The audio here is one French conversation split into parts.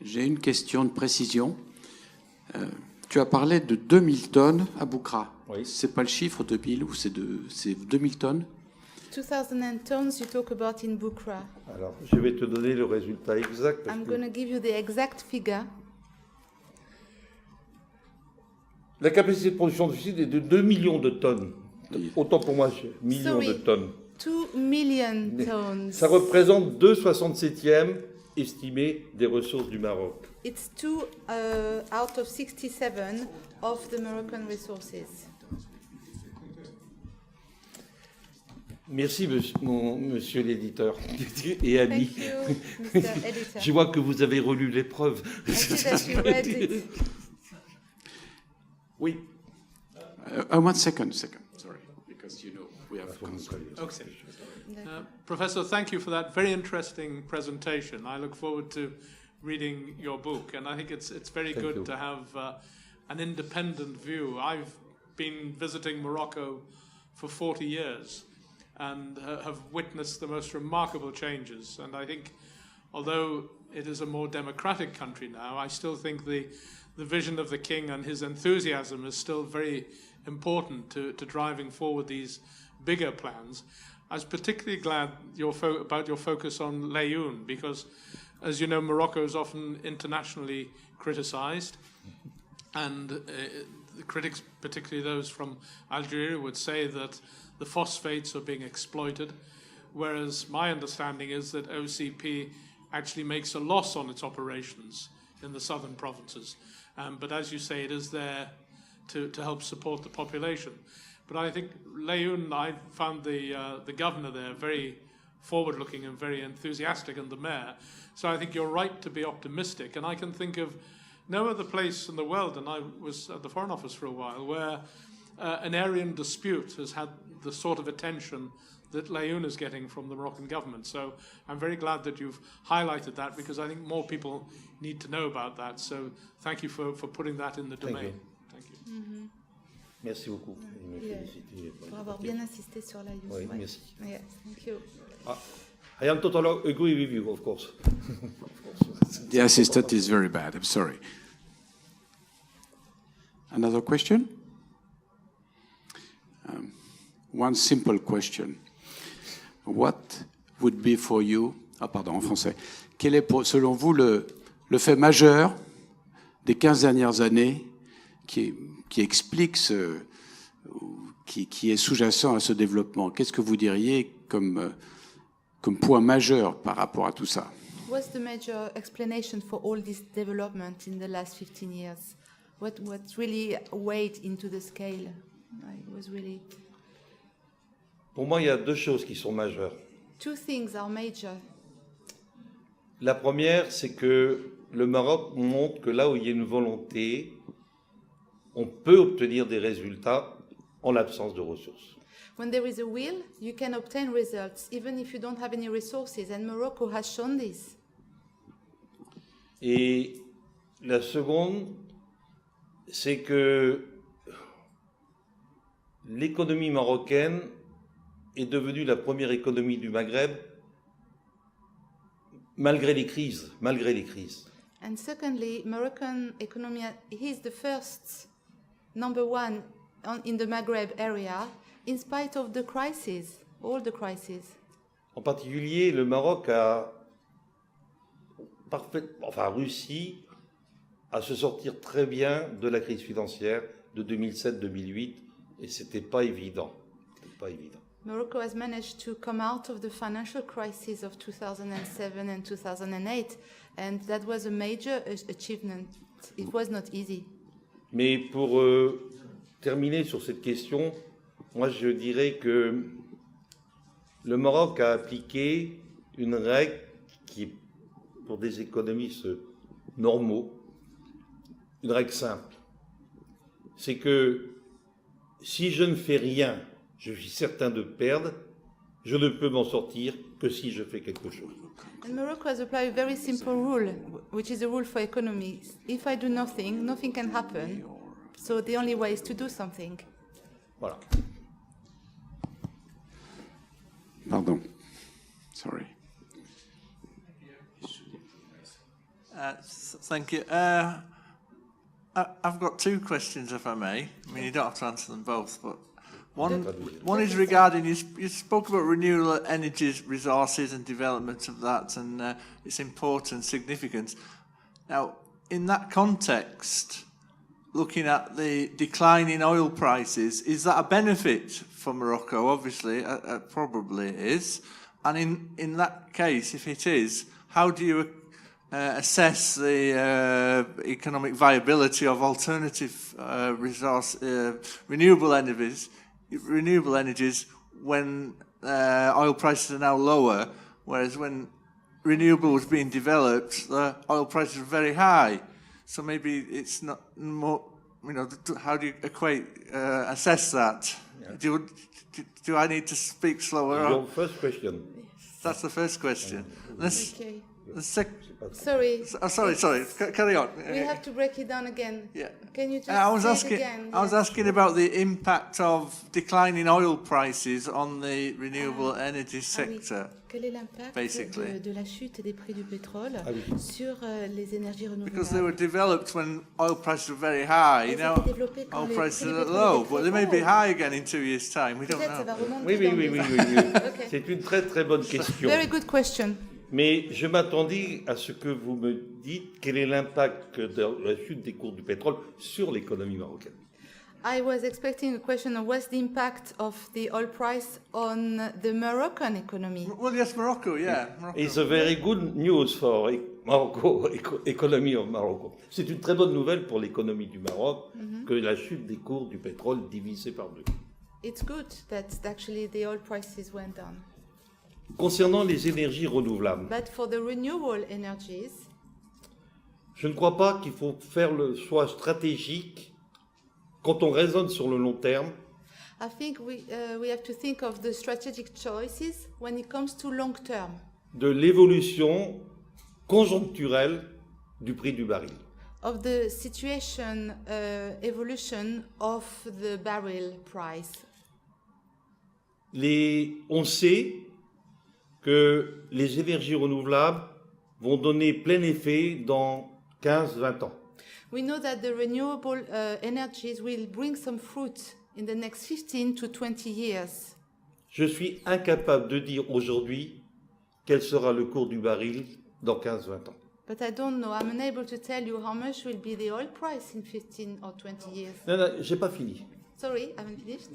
J'ai une question de précision. Tu as parlé de 2000 tonnes à Boukra. Oui. C'est pas le chiffre 2000 ou c'est 2000 tonnes? 2000 tons you talk about in Boukra. Alors, je vais te donner le résultat exact. I'm going to give you the exact figure. La capacité de production du site est de 2 millions de tonnes. Autant pour moi, millions de tonnes. 2 million tons. Ça représente 2/67e estimé des ressources du Maroc. It's 2 out of 67 of the Moroccan resources. Merci, monsieur l'éditeur et ami. Thank you, Mr. Editor. Je vois que vous avez relu l'épreuve. I see that you read it. Oui. 1 second. Sorry, because we have. Okay. Professor, thank you for that very interesting presentation. I look forward to reading your book, and I think it's very good to have an independent view. I've been visiting Morocco for 40 years and have witnessed the most remarkable changes. And I think, although it is a more democratic country now, I still think the vision of the king and his enthusiasm is still very important to driving forward these bigger plans. I was particularly glad about your focus on Layoun, because, as you know, Morocco is often internationally criticized, and the critics, particularly those from Algeria, would say that the phosphates are being exploited, whereas my understanding is that OCP actually makes a loss on its operations in the southern provinces. But as you say, it is there to help support the population. But I think Layoun, I found the governor there very forward-looking and very enthusiastic, and the mayor. So I think you're right to be optimistic. And I can think of no other place in the world, and I was at the Foreign Office for a while, where an Aryan dispute has had the sort of attention that Layoun is getting from the Moroccan government. So I'm very glad that you've highlighted that, because I think more people need to know about that. So thank you for putting that in the domain. Thank you. Mm-hmm. Merci beaucoup. Pour avoir bien insisté sur la use. Oui, merci. Yes, thank you. I am totally agree with you, of course. The assistant is very bad. I'm sorry. Another question? One simple question. What would be for you... Ah, pardon, en français. Quel est, selon vous, le fait majeur des 15 dernières années qui explique qui est sous-jacent à ce développement? Qu'est-ce que vous diriez comme point majeur par rapport à tout ça? What's the major explanation for all this development in the last 15 years? What really weighed into the scale? Pour moi, il y a deux choses qui sont majeures. Two things are major. La première, c'est que le Maroc montre que là où il y a une volonté, on peut obtenir des résultats en l'absence de ressources. When there is a will, you can obtain results, even if you don't have any resources, and Morocco has shown this. Et la seconde, c'est que l'économie marocaine est devenue la première économie du Maghreb malgré les crises. And secondly, Moroccan economy is the first number one in the Maghreb area, in spite of the crises, all the crises. En particulier, le Maroc a réussi à se sortir très bien de la crise financière de 2007-2008, et c'était pas évident. Morocco has managed to come out of the financial crisis of 2007 and 2008, and that was a major achievement. It was not easy. Mais pour terminer sur cette question, moi je dirais que le Maroc a appliqué une règle qui est pour des économistes normaux, une règle simple. C'est que si je ne fais rien, je suis certain de perdre, je ne peux m'en sortir que si je fais quelque chose. And Morocco has applied a very simple rule, which is a rule for economy. If I do nothing, nothing can happen. So the only way is to do something. Voilà. Pardon. Sorry. Thank you. I've got two questions, if I may. I mean, you don't have to answer them both, but one is regarding, you spoke about renewable energies, resources and development of that and its importance, significance. Now, in that context, looking at the decline in oil prices, is that a benefit for Morocco? Obviously, probably it is. And in that case, if it is, how do you assess the economic viability of alternative renewable energies when oil prices are now lower, whereas when renewable was being developed, the oil prices were very high. So maybe it's not more, how do you assess that? Yeah. Do I need to speak slower? Your first question. That's the first question. Okay. Sorry. Carry on. We have to break it down again. Yeah. Can you just say it again? I was asking about the impact of declining oil prices on the renewable energy sector. Quel est l'impact de la chute des prix du pétrole sur les énergies renouvelables? Because they were developed when oil prices were very high. Now oil prices are low, but they may be high again in 2 years' time. We don't know. Oui. C'est une très très bonne question. Very good question. Mais je m'attendais à ce que vous me dites quel est l'impact de la chute des cours du pétrole sur l'économie marocaine. I was expecting a question of what's the impact of the oil price on the Moroccan economy. Well, yes, Morocco, yeah. Morocco. It's a very good news for Morocco, economy of Morocco. C'est une très bonne nouvelle pour l'économie du Maroc que la chute des cours du pétrole divisée par deux. It's good that actually the oil prices went down. Concernant les énergies renouvelables, But for the renewable energies, je ne crois pas qu'il faut faire le choix stratégique quand on raisonne sur le long terme. I think we have to think of the strategic choices when it comes to long term. De l'évolution conjoncturelle du prix du baril. Of the situation evolution of the barrel price. On sait que les énergies renouvelables vont donner plein effet dans 15-20 ans. We know that the renewable energies will bring some fruit in the next 15 to 20 years. Je suis incapable de dire aujourd'hui quel sera le cours du baril dans 15-20 ans. But I don't know. I'm unable to tell you how much will be the oil price in 15 or 20 years. Non, j'ai pas fini. Sorry, I haven't finished.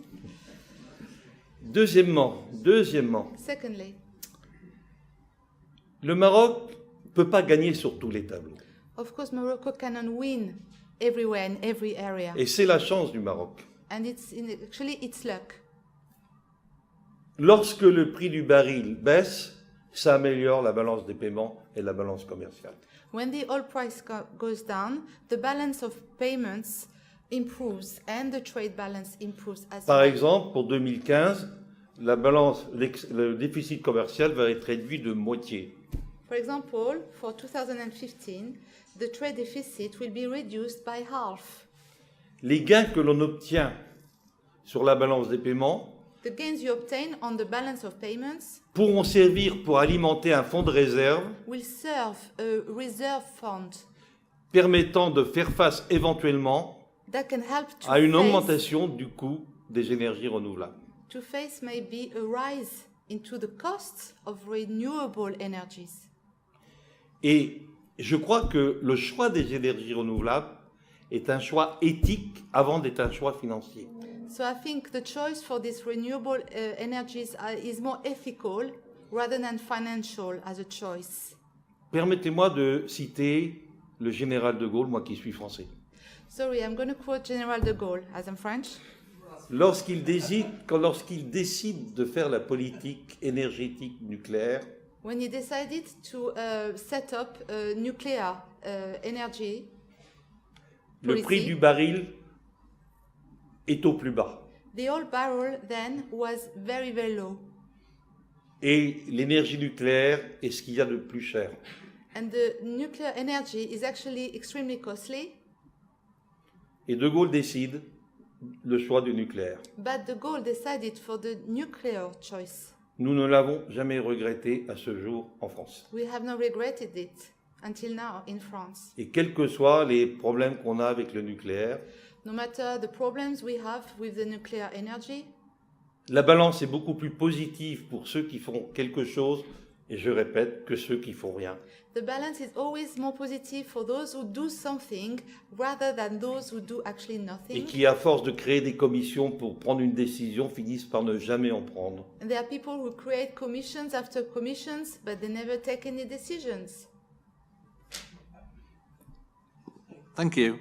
Deuxièmement, Secondly, le Maroc ne peut pas gagner sur tous les tableaux. of course, Morocco cannot win everywhere in every area. Et c'est la chance du Maroc. And actually it's luck. Lorsque le prix du baril baisse, ça améliore la balance des paiements et la balance commerciale. When the oil price goes down, the balance of payments improves and the trade balance improves as Par well. exemple, pour 2015, le déficit commercial va être réduit de moitié. For example, for 2015, the trade deficit will be reduced by half. Les gains que l'on obtient sur la balance des paiements The gains you obtain on the balance of payments pourront servir pour alimenter un fonds de réserve will serve a reserve fund permettant de faire face éventuellement that can help à une augmentation du coût des énergies renouvelables. to face maybe a rise into the costs of renewable energies. Et je crois que le choix des énergies renouvelables est un choix éthique avant d'être un choix financier. So I think the choice for these renewable energies is more ethical rather than financial as a choice. Permettez-moi de citer le général de Gaulle, moi qui suis français. Sorry, I'm going to quote General de Gaulle, as I'm French. Lorsqu'il décide de faire la politique énergétique nucléaire, When he decided to set up nuclear energy le policy, prix du baril est au plus bas. the oil barrel then was very, very low. Et l'énergie nucléaire est ce qu'il y a de plus cher. And the nuclear energy is actually extremely costly, Et De Gaulle décide le choix du nucléaire. but de Gaulle decided for the nuclear choice. Nous ne l'avons jamais regretté à ce jour en France. We have not regretted it until now in France. Et quels que soient les problèmes qu'on a avec le nucléaire, No matter the problems we have with the nuclear energy, la balance est beaucoup plus positive pour ceux qui font quelque chose, et je répète, que ceux qui font rien. the balance is always more positive for those who do something rather than those who do actually Et nothing. qui, à force de créer des commissions pour prendre une décision, finissent par ne jamais en prendre. And there are people who create commissions after commissions, but they never take any decisions. Thank you.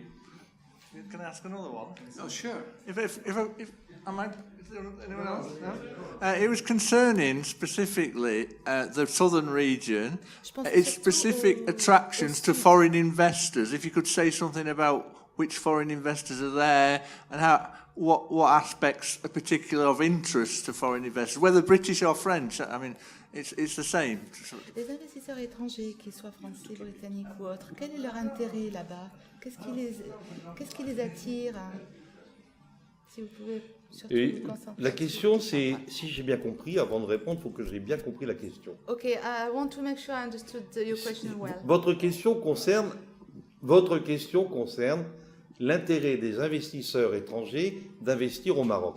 Can I ask another one? Oh, sure. If am I? Is there anyone else? No? It was concerning specifically the southern region, Je pense its surtout specific au attractions to sud. foreign investors. If you could say something about which foreign investors are there and what aspects are particular of interest to foreign investors, whether British or French. I mean, it's the same. Les investisseurs étrangers, qu'ils soient français, britanniques ou autres, quel est leur intérêt là-bas? Qu'est-ce qui les attire? Si vous pouvez surtout Et vous concentrer. la question, c'est, si j'ai bien compris, avant de répondre, il faut que j'ai bien compris la question. Okay, I want to make sure I understood your question well. Votre question concerne l'intérêt des investisseurs étrangers d'investir au Maroc.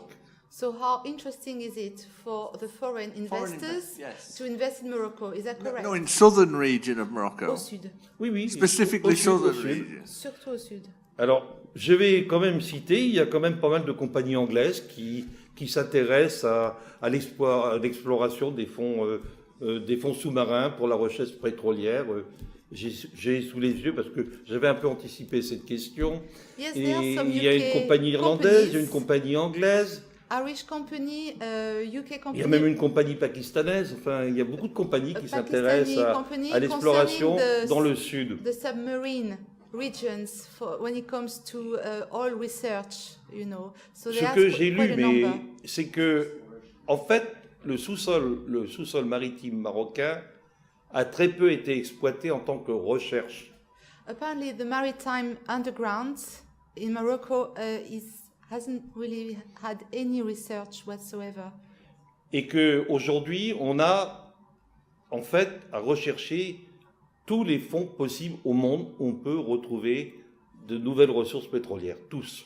So how interesting is it for the foreign investors yes. to invest in Morocco? Is that correct? No, in southern region of Morocco. Au sud, Oui. Specifically au sud, au southern sud. region. surtout au sud. Alors, je vais quand même citer, il y a quand même pas mal de compagnies anglaises qui s'intéressent à l'exploration des fonds sous-marins pour la recherche pétrolière. J'ai sous les yeux parce que j'avais un peu anticipé cette question. Yes, Et there are some il y a une UK compagnie irlandaise, il y a une companies, compagnie anglaise, Irish company, UK il company. y a même une compagnie pakistanaise. Enfin, il y a beaucoup de compagnies qui Pakistani s'intéressent company à l'exploration concerning the- dans le sud. The submarine regions when it comes to oil research, you know. So Ce there's que j'ai quite lu, a mais number. c'est que, en fait, le sous-sol maritime marocain a très peu été exploité en tant que recherche. Apparently, the maritime underground in Morocco hasn't really had any research whatsoever. Et qu'aujourd'hui, on a, en fait, à rechercher tous les fonds possibles au monde où on peut retrouver de nouvelles ressources pétrolières. Tous.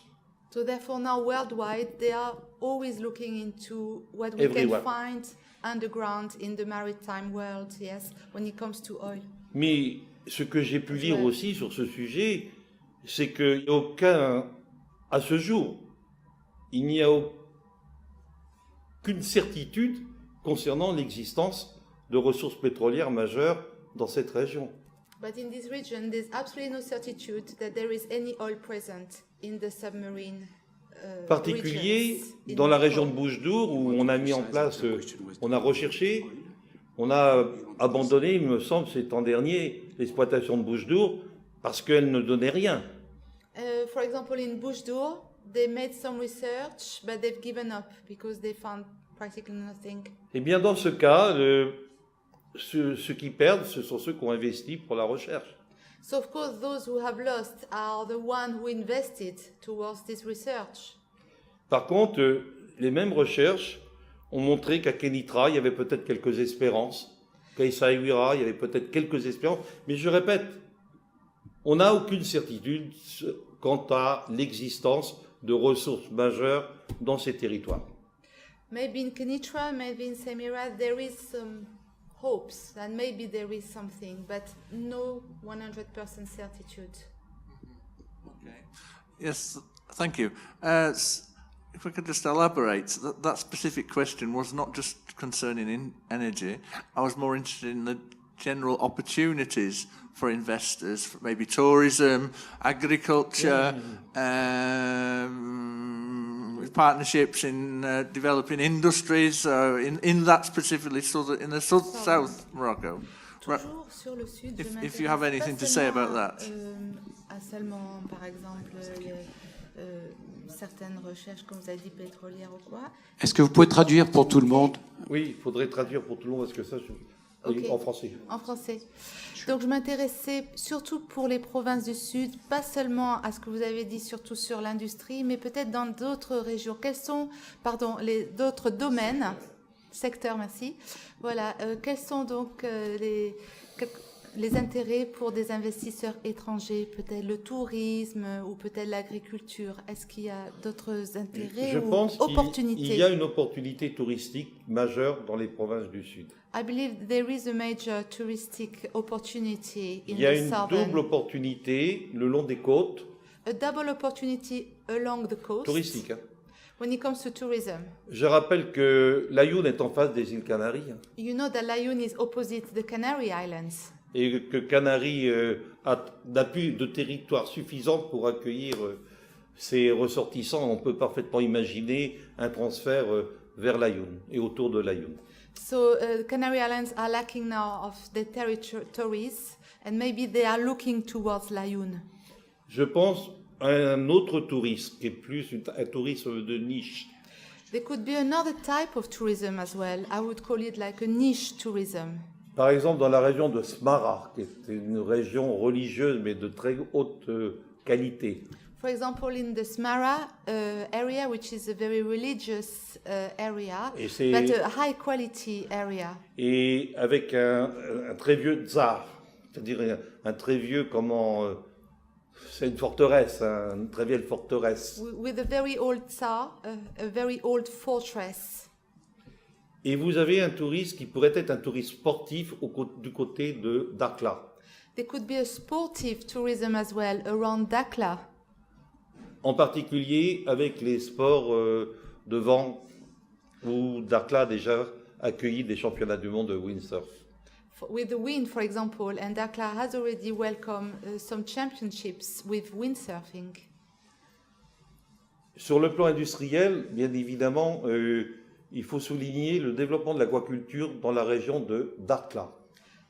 So therefore, now worldwide, they are always looking into what we Everywhere. can find underground in the maritime world, yes, when it comes to oil. Mais ce que j'ai pu lire Ouais. aussi sur ce sujet, c'est qu'il n'y a aucun, à ce jour, il n'y a aucune certitude concernant l'existence de ressources pétrolières majeures dans cette région. But in this region, there's absolutely no certitude that there is any oil present in the submarine. Particulier regions in dans la Morocco. région de Bouches-d'Our où on a mis en place, on a recherché, on a abandonné, il me semble, c'est l'an dernier, l'exploitation de Bouches-d'Our parce qu'elle ne donnait rien. For example, in Bouches-d'Our, they made some research, but they've given up because they found practically nothing. Eh bien, dans ce cas, ceux qui perdent, ce sont ceux qui ont investi pour la recherche. So of course, those who have lost are the ones who invested towards this research. Par contre, les mêmes recherches ont montré qu'à Kenitra, il y avait peut-être quelques espérances, qu'à Essaouira, il y avait peut-être quelques espérances, mais je répète, on n'a aucune certitude quant à l'existence de ressources majeures dans ces territoires. Maybe in Kenitra, maybe in Semira, there is some hopes that maybe there is something, but no 100% certitude. Okay. Yes, thank you. If we could just elaborate, that specific question was not just concerning energy. I was more interested in the general opportunities for investors, for maybe tourism, agriculture, partnerships in developing industries, in that specifically, in the south Morocco. Toujours sur le sud, If you have anything to say about that. À seulement, par exemple, certaines recherches, comme vous avez dit, pétrolières ou quoi. Est-ce que vous pouvez traduire pour tout le monde? Oui, il faudrait traduire pour tout le monde, parce que ça, Ok. en français. En français. Donc je m'intéressais surtout pour les provinces du Sud, pas seulement à ce que vous avez dit, surtout sur l'industrie, mais peut-être dans d'autres régions. Quels sont, les d'autres domaines, secteurs, merci. Voilà, quels sont donc les intérêts pour des investisseurs étrangers, peut-être le tourisme ou peut-être l'agriculture? Est-ce qu'il y a d'autres intérêts Je ou pense opportunités? qu'il y a une opportunité touristique majeure dans les provinces du Sud. I believe there is a major touristic opportunity in Il y a the une southern. double opportunité le long des côtes A double opportunity along the coast touristiques. Hein. when it comes to tourism. Je rappelle que l'Aïoun est en face des îles Canaries hein, You know that Laayoune is opposite the Canary Islands, et que Canaries n'a plus de territoire suffisant pour accueillir ses ressortissants. On peut parfaitement imaginer un transfert vers l'Aïoun et autour de l'Aïoun. so Canary Islands are lacking now of the territories, and maybe they are looking towards Laayoune. Je pense à un autre tourisme qui est plus un tourisme de niche. There could be another type of tourism as well. I would call it like a niche tourism. Par exemple, dans la région de Smara, qui est une région religieuse mais de très haute qualité. For example, in the Smara area, which is a very religious area, Et c'est- but a high quality area. Et avec un très vieux tsar, c'est-à-dire un très vieux, c'est une forteresse, hein, une très vieille forteresse. With a very old Tsar, a very old fortress. Et vous avez un touriste qui pourrait être un touriste sportif du côté de Dakhla. There could be a sportive tourism as well around Dakhla, En particulier avec les sports de vent, où Dakhla a déjà accueilli des championnats du monde de windsurf. with the wind, for example, and Dakhla has already welcomed some championships with windsurfing. Sur le plan industriel, bien évidemment, il faut souligner le développement de l'aquaculture dans la région de Dakhla.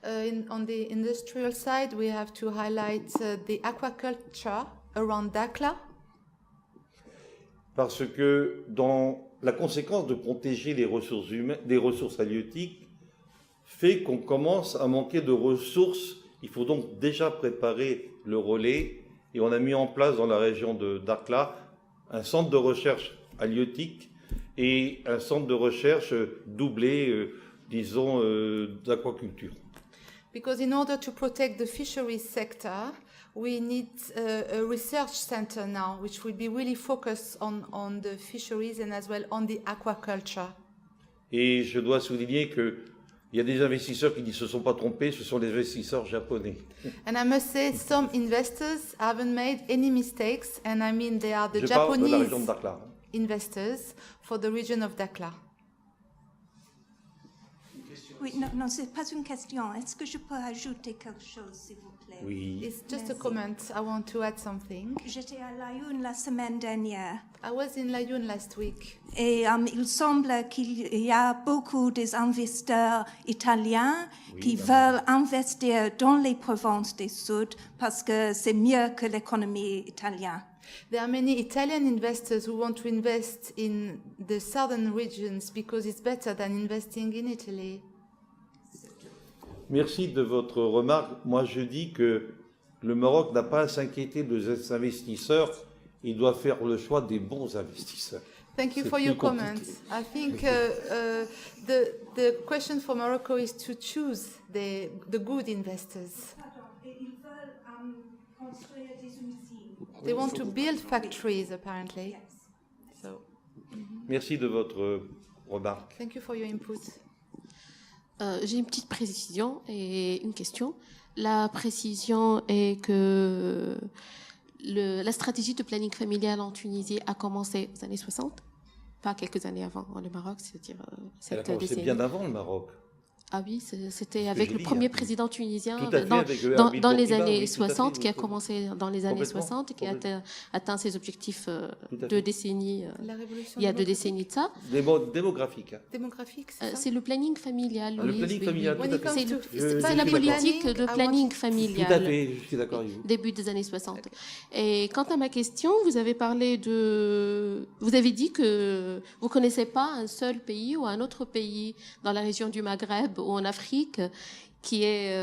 On the industrial side, we have to highlight the aquaculture around Dakhla, Parce que dans la conséquence de protéger les ressources humaines, des ressources halieutiques, fait qu'on commence à manquer de ressources. Il faut donc déjà préparer le relais. Et on a mis en place dans la région de Dakhla un centre de recherche halieutique et un centre de recherche doublé, disons, d'aquaculture. because in order to protect the fisheries sector, we need a research center now, which will be really focused on the fisheries and as well on the aquaculture. Et je dois souligner qu'il y a des investisseurs qui ne se sont pas trompés, ce sont les investisseurs japonais. And I must say, some investors haven't made any mistakes, and I mean they are the Je parle de la Japanese région de Dakhla. investors for the region of Dakhla. Oui, non, c'est pas une question. Est-ce que je peux ajouter quelque chose, s'il vous plaît? Oui. It's just a Merci. comment. I want to add something. J'étais à Laayoune la semaine dernière I was in Laayoune last week, et il semble qu'il y a beaucoup des investisseurs italiens qui veulent investir dans les provinces du Sud parce que c'est mieux que l'économie italienne. There are many Italian investors who want to invest in the southern regions because it's better than investing in Italy. Merci de votre remarque. Moi, je dis que le Maroc n'a pas à s'inquiéter des investisseurs. Il doit faire le choix des bons investisseurs. Thank you C'est for your plus comments. compliqué. I think the question for Morocco is to choose the good investors. Ils veulent construire des usines. They want to build factories, apparently. So, Merci de votre remarque. thank you for your input. J'ai une petite précision et une question. La précision est que la stratégie de planning familial en Tunisie a commencé aux années 60, pas quelques années avant le Maroc, c'est-à-dire Elle a cette commencé décennie. bien avant le Maroc. Ah oui, c'était que avec j'ai le dit, premier hein. président tunisien Tout à fait, avec dans Habib les Bourguiba, années oui, tout à fait, 60, qui a oui, commencé dans les années complètement, 60 et qui a atteint ses objectifs Tout à deux fait. décennies, La révolution il y a 2 démographique. décennies de ça. Démographique. Hein. Démographique, c'est ça? C'est le planning familial. Le oui, planning oui, familial, oui. When tout it à fait. comes C'est to c'est la family politique planning, de I want- planning Tout à familial. fait, je suis d'accord avec vous. Début des années 60. Et quant à ma question, vous avez dit que vous connaissez pas un seul pays ou un autre pays dans la région du Maghreb ou en Afrique qui ait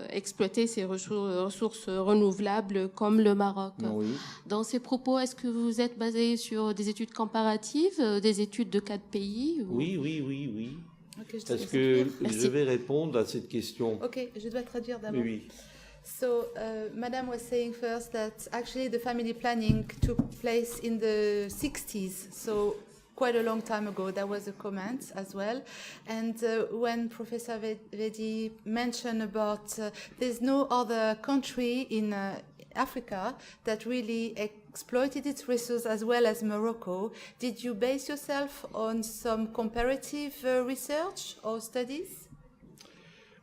exploité ses ressources renouvelables comme le Maroc. Oui. Dans ces propos, est-ce que vous êtes basé sur des études comparatives, des études de cas de pays ou- Oui. Ok, je te Est-ce laisse que finir. Merci. je vais répondre à cette question? Ok, je dois traduire d'abord. Oui, oui. So, Madame was saying first that actually the family planning took place in the 60s, so quite a long time ago. That was a comment as well. And when Professor Vedi mentioned about there's no other country in Africa that really exploited its resources as well as Morocco, did you base yourself on some comparative research or studies?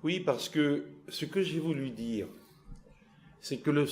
Oui, parce que ce que j'ai voulu dire, c'est que le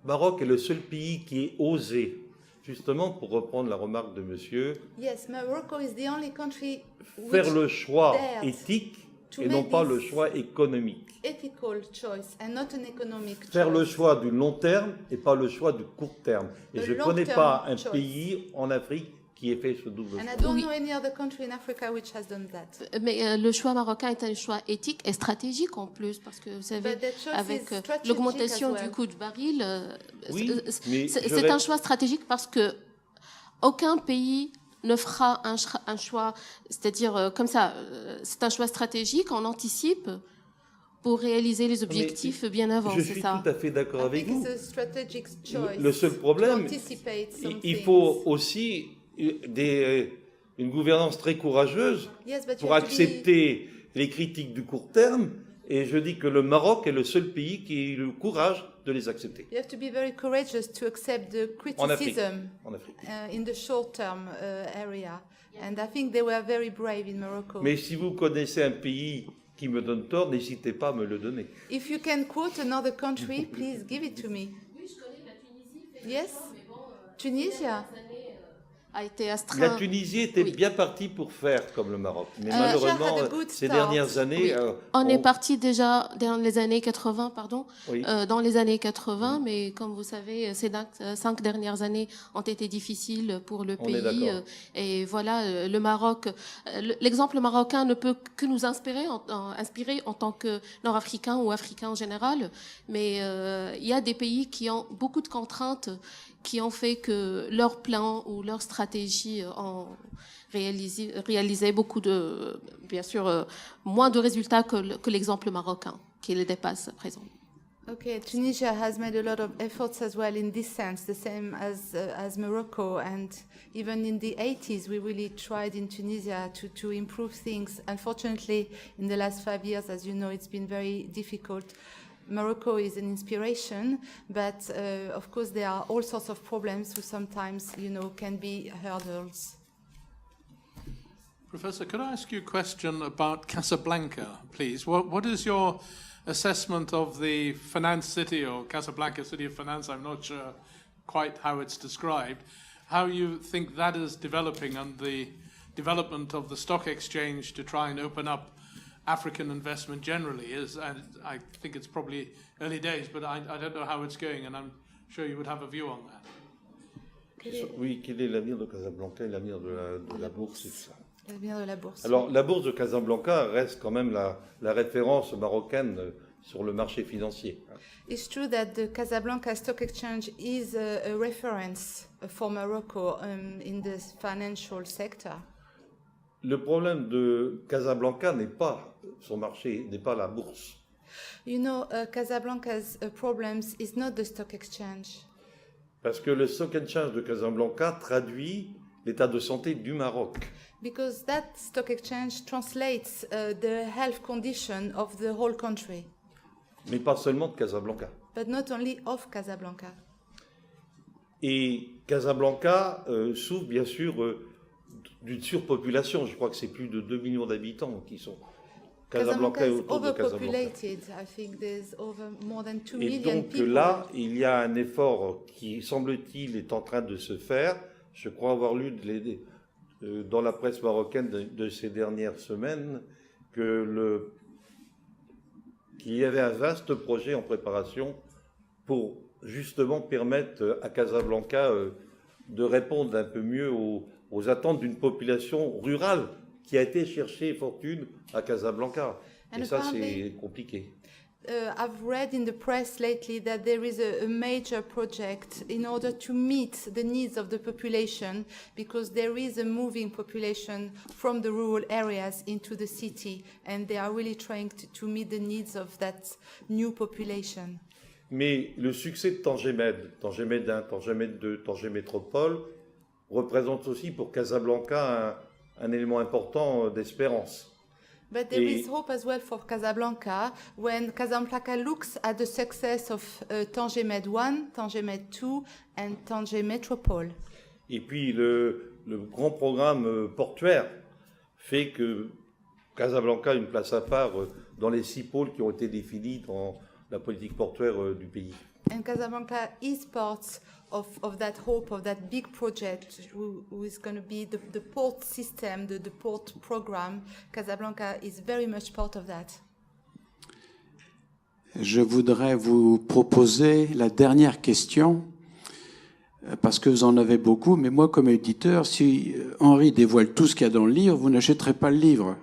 Maroc est le seul pays qui ait osé, justement pour reprendre la remarque de monsieur, Yes, Morocco is the only country faire which le choix dared éthique to et non make pas this le choix économique. ethical choice and not an economic Faire le choice. choix du long terme et pas le choix du court terme. Et The je ne long connais term pas un choice. pays en Afrique qui ait fait ce double And I choix. don't Oui. know any other country in Africa which has done that. Mais le choix marocain est un choix éthique et stratégique en plus, parce que vous savez, But that choice avec is strategic l'augmentation as well. du coût du baril, Oui, mais c'est un choix stratégique parce que aucun pays ne fera un choix, c'est-à-dire comme ça, c'est un choix stratégique, on anticipe pour réaliser les objectifs bien avant, Je c'est suis ça. tout à fait d'accord I avec think vous. it's a strategic choice Le seul to problème, anticipate some il things. faut aussi une gouvernance très courageuse Yes, but you pour have to be- accepter les critiques du court terme. Et je dis que le Maroc est le seul pays qui a eu le courage de les accepter. You have to be very courageous to accept the En Afrique. criticism En Afrique. in the short term area. And I think they were very brave in Morocco. Mais si vous connaissez un pays qui me donne tort, n'hésitez pas à me le donner. If you can quote another country, please give it to me. Oui, je connais la Tunisie. Yes? Tunisia? A été La astreint. Tunisie était Oui. bien partie pour faire comme le Maroc. Mais Tunisia malheureusement, had a good ces start. dernières années... Oui. On est parti déjà dans les années 80, pardon, Oui. dans les années 80, mais comme vous savez, ces 5 dernières années ont été difficiles pour le On est pays. d'accord. Et voilà, le Maroc, l'exemple marocain ne peut que nous inspirer en tant que Nord-Africains ou Africains en général. Mais il y a des pays qui ont beaucoup de contraintes qui ont fait que leur plan ou leur stratégie ont réalisé beaucoup de, bien sûr, moins de résultats que l'exemple marocain, qui les dépasse à présent. Okay, Tunisia has made a lot of efforts as well in this sense, the same as Morocco. And even in the 80s, we really tried in Tunisia to improve things. Unfortunately, in the last 5 years, as you know, it's been very difficult. Morocco is an inspiration, but of course there are all sorts of problems who sometimes, can be hurdles. Professor, could I ask you a question about Casablanca, please? What is your assessment of the finance city, or Casablanca city of finance? I'm not sure quite how it's described. How you think that is developing, and the development of the stock exchange to try and open up African investment generally is, and I think it's probably early days, but I don't know how it's going, and I'm sure you would have a view on that. Oui, quel est l'avenir de Casablanca et l'avenir de la bourse et tout ça. L'avenir de la bourse. Alors, la bourse de Casablanca reste quand même la référence marocaine sur le marché financier. It's true that the Casablanca Stock Exchange is a reference for Morocco in the financial sector. Le problème de Casablanca n'est pas son marché, n'est pas la bourse. You know, Casablanca's problems is not the stock exchange. Parce que le stock exchange de Casablanca traduit l'état de santé du Maroc. Because that stock exchange translates the health condition of the whole country, Mais pas seulement de Casablanca. but not only of Casablanca. Et Casablanca souffre bien sûr d'une surpopulation. Je crois que c'est plus de 2 millions d'habitants qui sont. Casablanca est is autour de Casablanca. overpopulated. I think there's over more than 2 Et million donc people. là, il y a un effort qui, semble-t-il, est en train de se faire. Je crois avoir lu dans la presse marocaine de ces dernières semaines qu'il y avait un vaste projet en préparation pour justement permettre à Casablanca de répondre un peu mieux aux attentes d'une population rurale qui a été chercher fortune à Casablanca. And Et ça, apparently- c'est compliqué. I've read in the press lately that there is a major project in order to meet the needs of the population, because there is a moving population from the rural areas into the city, and they are really trying to meet the needs of that new population. Mais le succès de Tangemed, Tangemed 1, Tangemed 2, Tanger Métropole, représente aussi pour Casablanca un élément important d'espérance. But there is hope as well for Casablanca when Casablanca looks at the success of Tangemed 1, Tangemed 2 and Tanger Métropole. Et puis le grand programme portuaire fait que Casablanca a une place à part dans les 6 pôles qui ont été définis dans la politique portuaire du pays. And Casablanca is part of that hope, of that big project who is going to be the port system, the port program. Casablanca is very much part of that. Je voudrais vous proposer la dernière question, parce que vous en avez beaucoup, mais moi, comme éditeur, si Henri dévoile tout ce qu'il y a dans le livre, vous n'achèterez pas le livre.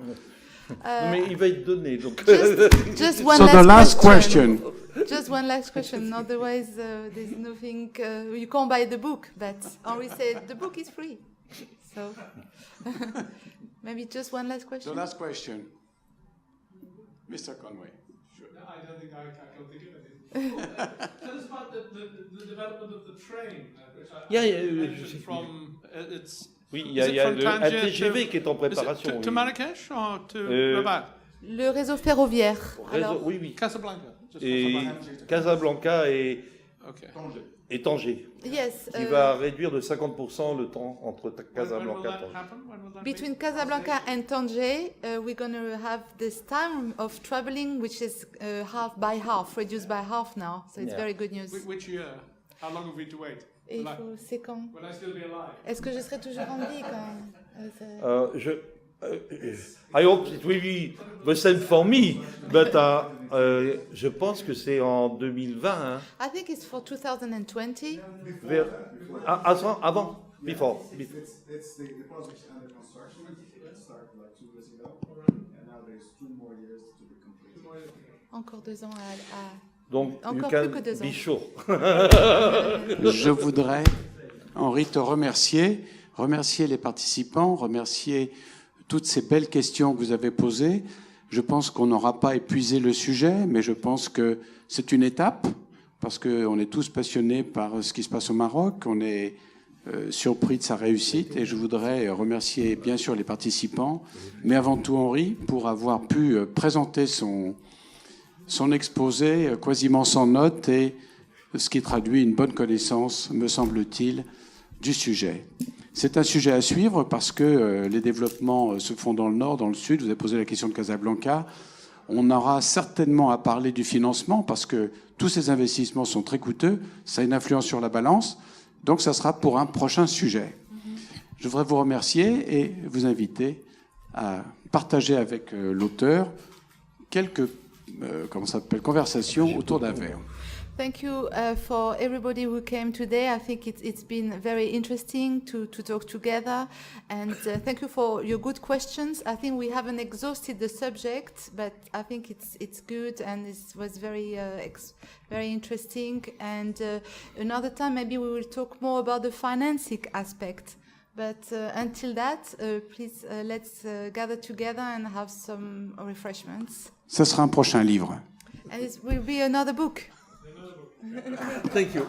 Mais il va être donné, donc... Just one So the last question. Just one last question. Otherwise, there's nothing. You can't buy the book, but Henri said the book is free. So maybe just one last question. The last question. Mr. Conway. I don't think I can think of anything. Tell us about the development of the train. Which I mentioned from, it's, oui, il y a un TGV qui est en préparation. To Marrakech or to Rabat? Le réseau ferroviaire. Alors, oui. Casablanca. Et Casablanca et Tanger. Yes. Qui va réduire de 50% le temps entre Casablanca et Tanger. Between Casablanca and Tanger, we're going to have this time of traveling, which is half by half, reduced by half now. So it's very good news. Which year? How long have we to wait? Et c'est quand? Will I still be alive? Est-ce que je serai toujours en vie quand même? I hope it will be the same for me, but je pense que c'est en 2020. Hein. I think it's for 2020. Avant, before. The project is under construction. It started like 2 years ago, and now there's 2 more years to be completed. Encore 2 ans à... Donc, encore you plus que 2 ans. be sure. Je voudrais, Henri, te remercier les participants, remercier toutes ces belles questions que vous avez posées. Je pense qu'on n'aura pas épuisé le sujet, mais je pense que c'est une étape, parce qu'on est tous passionnés par ce qui se passe au Maroc, on est surpris de sa réussite, et je voudrais remercier bien sûr les participants, mais avant tout Henri, pour avoir pu présenter son exposé quasiment sans notes, et ce qui traduit une bonne connaissance, me semble-t-il, du sujet. C'est un sujet à suivre parce que les développements se font dans le nord, dans le sud. Vous avez posé la question de Casablanca. On aura certainement à parler du financement parce que tous ces investissements sont très coûteux. Ça a une influence sur la balance. Donc, ça sera pour un prochain sujet. Je voudrais vous remercier et vous inviter à partager avec l'auteur quelques conversations autour d'un verre. Thank you for everybody who came today. I think it's been very interesting to talk together. And thank you for your good questions. I think we haven't exhausted the subject, but I think it's good and it was very interesting. And another time maybe we will talk more about the financing aspect. But until that, please let's gather together and have some refreshments. Ce sera un prochain livre. And it will be another book. Thank you.